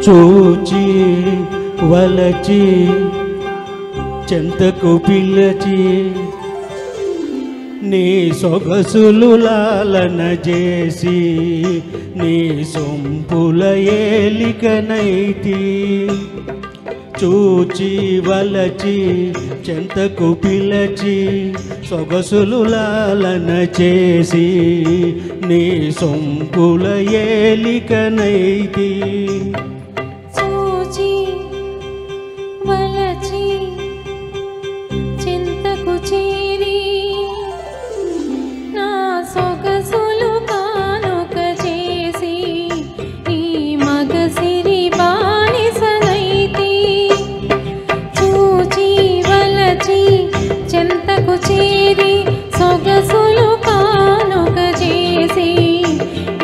చూచి వలచి చెంతకు పిల్లచి నీ సొగసులు లాలన చేసి నీ సొంపుల ఏలికనైతి చూచి వలచి చెంతకు పిలచి సొగసులు లాలన చేసి నీ సొంపుల ఏలికనైతి చూచి వలచి చెంతకు చేరి నా సొగసులు కానుక చేసి ఈ మగసిరి బానిసనైతి చూచి వలచి చెంతకు చేరి సొగసులు కానుక చేసి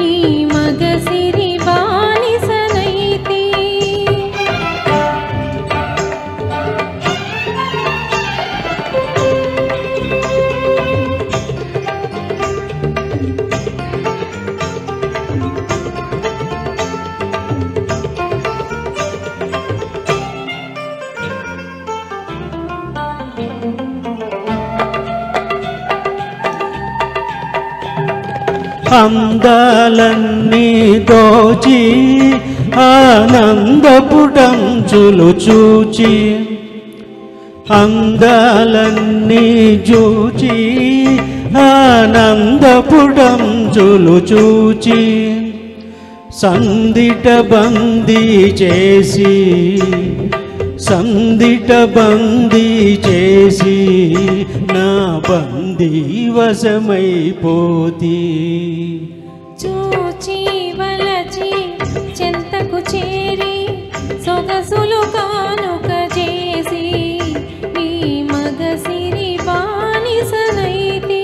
ఈ మగసిరి బానిసనైతి అందాలన్నీ దోచి ఆనందపుటంచులు చూచి అందాలన్నీ చూచి ఆనందపుటంచులు చూచి సందిట బందీ చేసి సందిట బందీ చేసి నా బందీ వశమైపోతి చూచి వలచి చెంతకు చేరి సొగసులు కానుక చేసి ఈ మగసిరి బానిసనైతి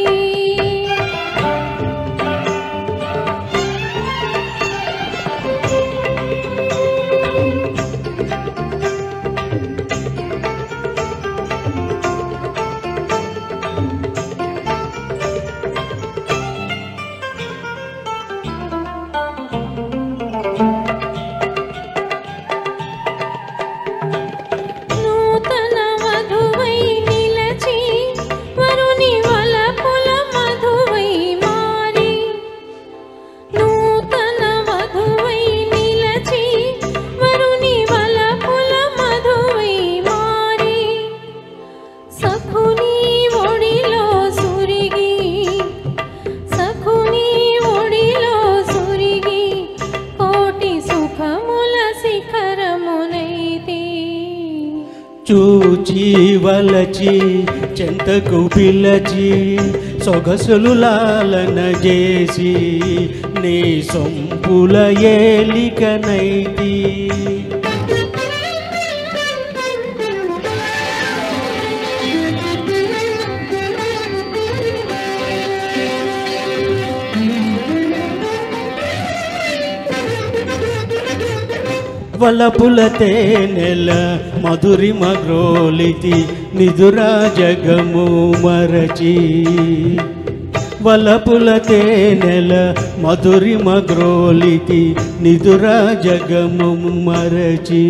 చూచి వలచి చెంతకు పిలచి సొగసులు లాలన చేసి నీ సొంపుల ఏలికనైతి వలపుల తేనెల మధురిమ గ్రోలితి నిదురా జగము మరచి వలపుల తేనెల మధురిమ గ్రోలితి నిదురా జగము మరచి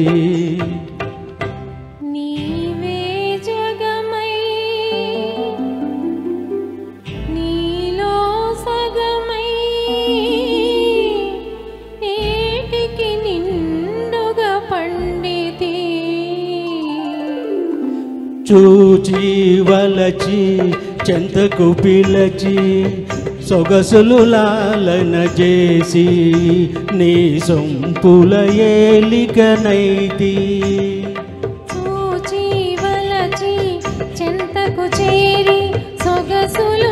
నీవే జగమై నీలో సగమై ఏటికి నిండుగా పండితి చూచి వలచి చెంతకు పిలచి సొగసులు లాలన చేసి నీ సొంపుల ఏలికనైతి చూచి వలచి చెంతకు చేరి సొగసులు